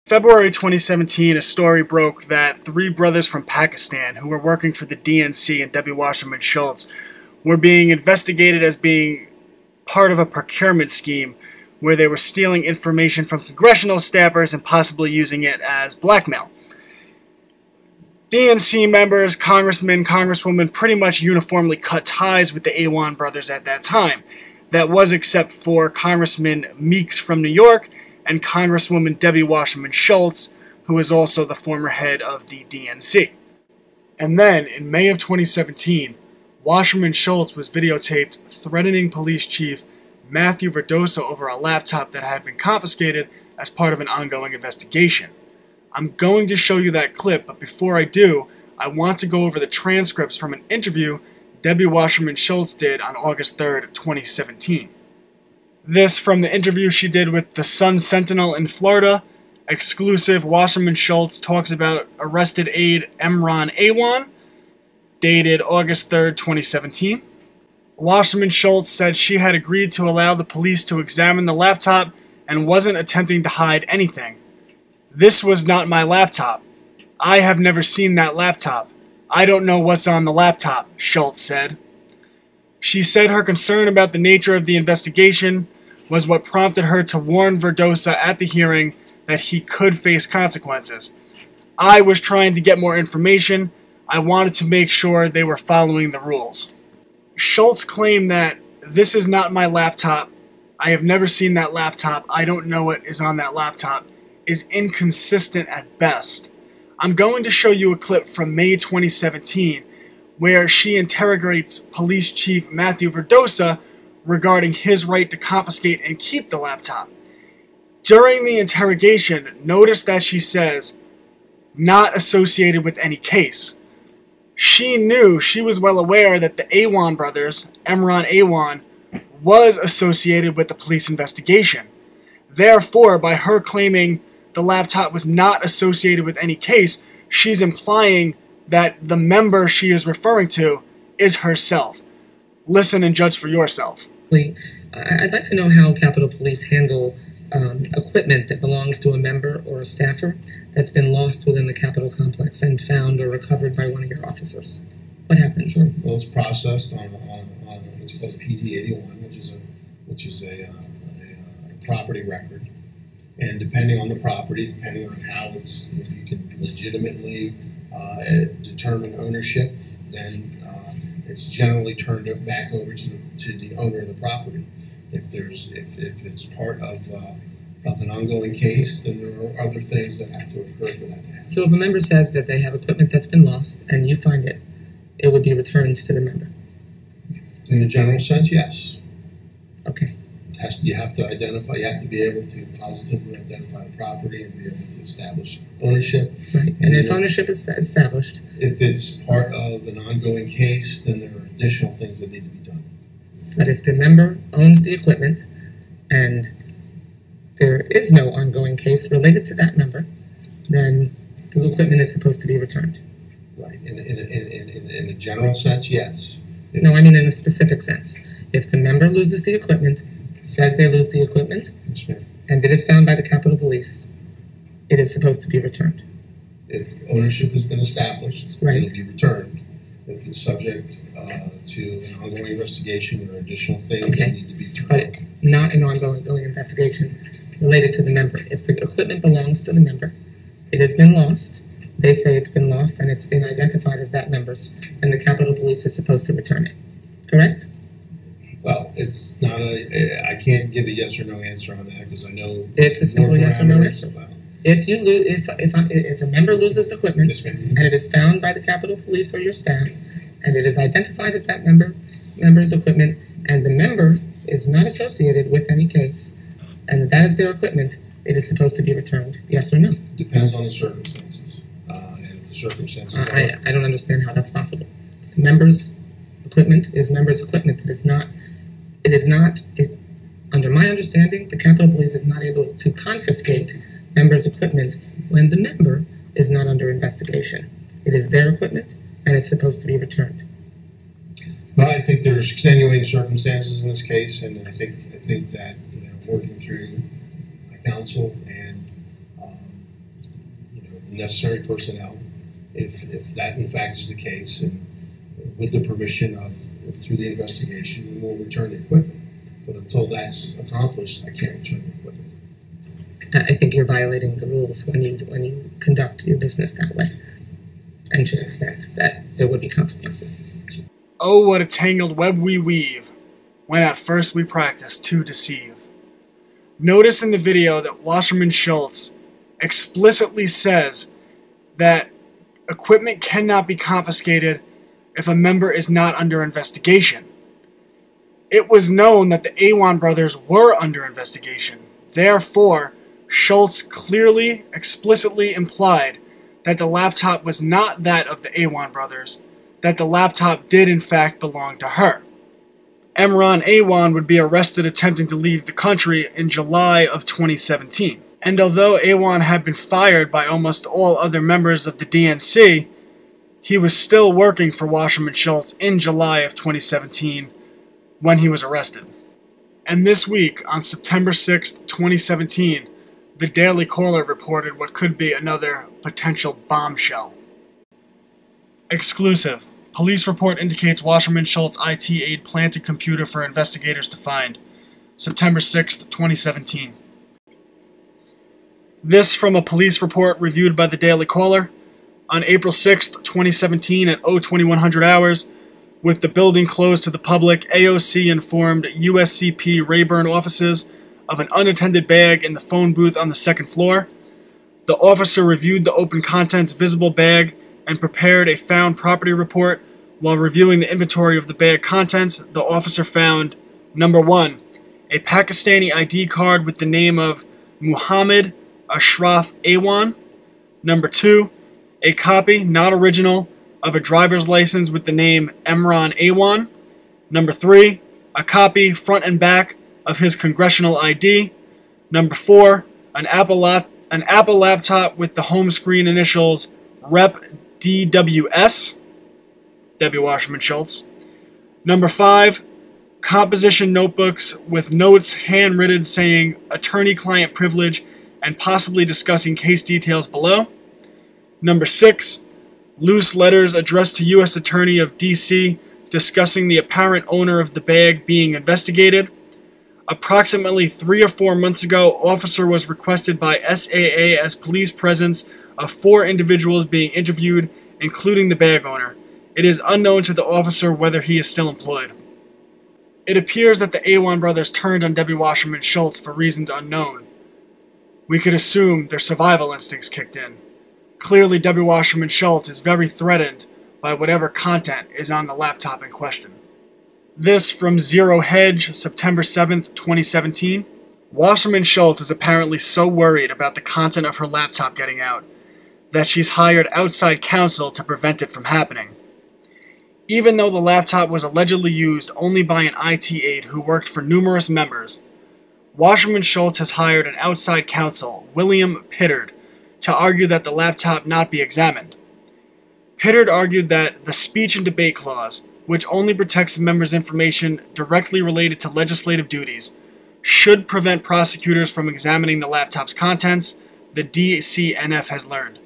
February 2017, a story broke that three brothers from Pakistan who were working for the DNC and W. Wasserman Shultz were being investigated as being part of a procurement scheme where they were stealing information from congressional staffers and possibly using it as blackmail. DNC members, congressmen, congresswomen pretty much uniformly cut ties with the Awan Brothers at that time. That was except for Congressman Meeks from New York and Congresswoman Debbie Wasserman Shultz, who is also the former head of the DNC. And then, in May of 2017, Wasserman Shultz was videotaped threatening Police Chief Matthew Verdosa over a laptop that had been confiscated as part of an ongoing investigation. I'm going to show you that clip, but before I do, I want to go over the transcripts from an interview Debbie Wasserman Shultz did on August 3rd, 2017. This from the interview she did with the Sun Sentinel in Florida. Exclusive. Wasserman Shultz talks about arrested aide Awan, dated August 3rd, 2017. Wasserman Shultz said she had agreed to allow the police to examine the laptop and wasn't attempting to hide anything. This was not my laptop. I have never seen that laptop. I don't know what's on the laptop, Shultz said. She said her concern about the nature of the investigation was what prompted her to warn Verdosa at the hearing that he could face consequences. I was trying to get more information. I wanted to make sure they were following the rules. Shultz claimed that this is not my laptop. I have never seen that laptop. I don't know what is on that laptop. Is inconsistent at best. I'm going to show you a clip from May 2017 where she interrogates Police Chief Matthew Verdosa regarding his right to confiscate and keep the laptop. During the interrogation, notice that she says, not associated with any case. She was well aware that the Awan brothers, Awan, was associated with the police investigation. Therefore, by her claiming the laptop was not associated with any case, she's implying that the member she is referring to is herself. Listen and judge for yourself. I'd like to know how Capitol Police handle equipment that belongs to a member or a staffer that's been lost within the Capitol complex and found or recovered by one of your officers. What happens? Sure. Well, it's processed on what's called a PD-81, which is a property record. And depending on the property, depending on how if you can legitimately determine ownership, then it's generally turned back over to the owner of the property. If it's part of an ongoing case, then there are other things that have to occur for that to happen. So if a member says that they have equipment that's been lost and you find it, it would be returned to the member? In the general sense, yes. Okay. You have to be able to positively identify the property and be able to establish ownership. Right. And if ownership is established? If it's part of an ongoing case, then there are additional things that need to be done. But if the member owns the equipment and there is no ongoing case related to that member, then the equipment is supposed to be returned. Right. In a general sense, yes. No, I mean in a specific sense. If the member loses the equipment, says they lose the equipment, and it is found by the Capitol Police, it is supposed to be returned. If ownership has been established, right, it'll be returned. If it's subject to an ongoing investigation, there are additional things that need to be returned. But not an ongoing investigation related to the member. If the equipment belongs to the member, it has been lost, they say it's been lost, and it's been identified as that member's, and the Capitol Police is supposed to return it. Correct? Well, it's not I can't give a yes or no answer on that because I know it's a simple yes or no answer. If a member loses the equipment and it is found by the Capitol Police or your staff, and it is identified as that member's equipment, and the member is not associated with any case, and that is their equipment, it is supposed to be returned. Yes or no? Depends on the circumstances. And if the circumstances I don't understand how that's possible. The member's equipment is member's equipment. Under my understanding, the Capitol Police is not able to confiscate members' equipment when the member is not under investigation. It is their equipment, and it's supposed to be returned. Well, I think there's extenuating circumstances in this case, and I think that working through my counsel and necessary personnel, if that in fact is the case, and with the permission of, through the investigation, we'll return the equipment. But until that's accomplished, I can't return the equipment. I think you're violating the rules when you conduct your business that way, and should expect that there would be consequences. Oh, what a tangled web we weave, when at first we practice to deceive. Notice in the video that Wasserman Shultz explicitly says that equipment cannot be confiscated if a member is not under investigation. It was known that the Awan brothers were under investigation. Therefore, Shultz clearly, explicitly implied that the laptop was not that of the Awan brothers, that the laptop did in fact belong to her. Imran Awan would be arrested attempting to leave the country in July of 2017. And although Awan had been fired by almost all other members of the DNC, he was still working for Wasserman Shultz in July of 2017 when he was arrested. And this week, on September 6th, 2017, the Daily Caller reported what could be another potential bombshell. Exclusive. Police report indicates Wasserman Shultz IT aide planted computer for investigators to find. September 6th, 2017. This from a police report reviewed by the Daily Caller. On April 6th, 2017 at 2100 hours, with the building closed to the public, AOC informed USCP Rayburn offices of an unattended bag in the phone booth on the second floor. The officer reviewed the open contents visible bag and prepared a found property report. While reviewing the inventory of the bag contents, the officer found, number 1, a Pakistani ID card with the name of Muhammad Ashraf Awan. Number 2, a copy, not original, of a driver's license with the name Imran Awan. Number 3, a copy, front and back, of his congressional ID. Number 4, an Apple laptop with the home screen initials Rep DWS, Debbie Wasserman Shultz. Number 5, composition notebooks with notes handwritten saying attorney-client privilege and possibly discussing case details below. Number 6, loose letters addressed to U.S. Attorney of D.C. discussing the apparent owner of the bag being investigated. Approximately 3 or 4 months ago, officer was requested by SAA as police presence of 4 individuals being interviewed, including the bag owner. It is unknown to the officer whether he is still employed. It appears that the Awan brothers turned on Debbie Wasserman Shultz for reasons unknown. We could assume their survival instincts kicked in. Clearly, Debbie Wasserman Shultz is very threatened by whatever content is on the laptop in question. This from Zero Hedge, September 7th, 2017. Wasserman Shultz is apparently so worried about the content of her laptop getting out that she's hired outside counsel to prevent it from happening. Even though the laptop was allegedly used only by an IT aide who worked for numerous members, Wasserman Shultz has hired an outside counsel, William Pittard, to argue that the laptop not be examined. Pittard argued that the speech and debate clause, which only protects members' information directly related to legislative duties, should prevent prosecutors from examining the laptop's contents, the DCNF has learned.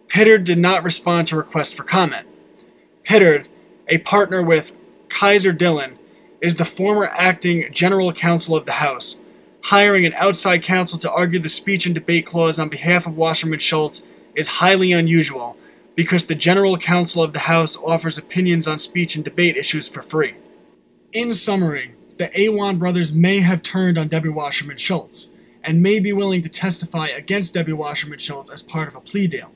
Pittard did not respond to requests for comment. Pittard, a partner with Kaiser Dillon, is the former acting general counsel of the House. Hiring an outside counsel to argue the speech and debate clause on behalf of Wasserman Shultz is highly unusual, because the General Counsel of the House offers opinions on speech and debate issues for free. In summary, the Awan brothers may have turned on Debbie Wasserman Shultz, and may be willing to testify against Debbie Wasserman Shultz as part of a plea deal.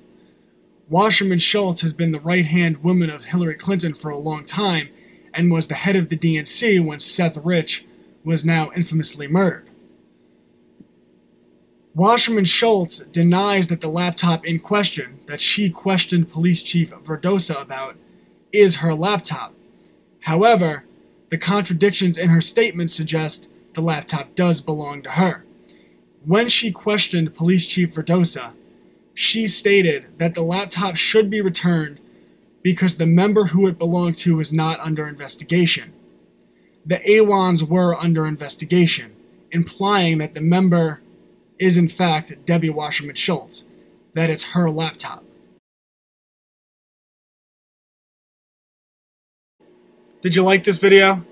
Wasserman Shultz has been the right-hand woman of Hillary Clinton for a long time, and was the head of the DNC when Seth Rich was now infamously murdered. Wasserman Shultz denies that the laptop in question, that she questioned Police Chief Verdosa about, is her laptop. However, the contradictions in her statement suggest the laptop does belong to her. When she questioned Police Chief Verdosa, she stated that the laptop should be returned because the member who it belonged to was not under investigation. The Awans were under investigation, implying that the member is in fact Debbie Wasserman Shultz. that it's her laptop. Did you like this video?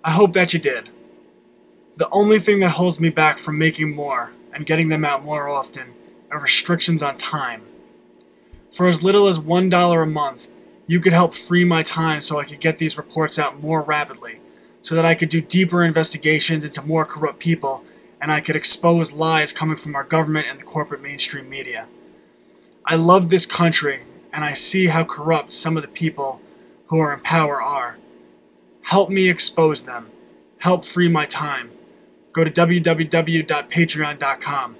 I hope that you did. The only thing that holds me back from making more and getting them out more often are restrictions on time. For as little as $1 a month, you could help free my time so I could get these reports out more rapidly, so that I could do deeper investigations into more corrupt people, and I could expose lies coming from our government and the corporate mainstream media. I love this country, and I see how corrupt some of the people who are in power are. Help me expose them. Help free my time. Go to www.patreon.com.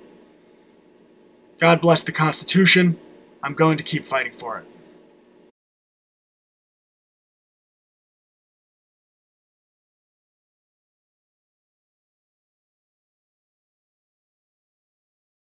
God bless the Constitution. I'm going to keep fighting for it.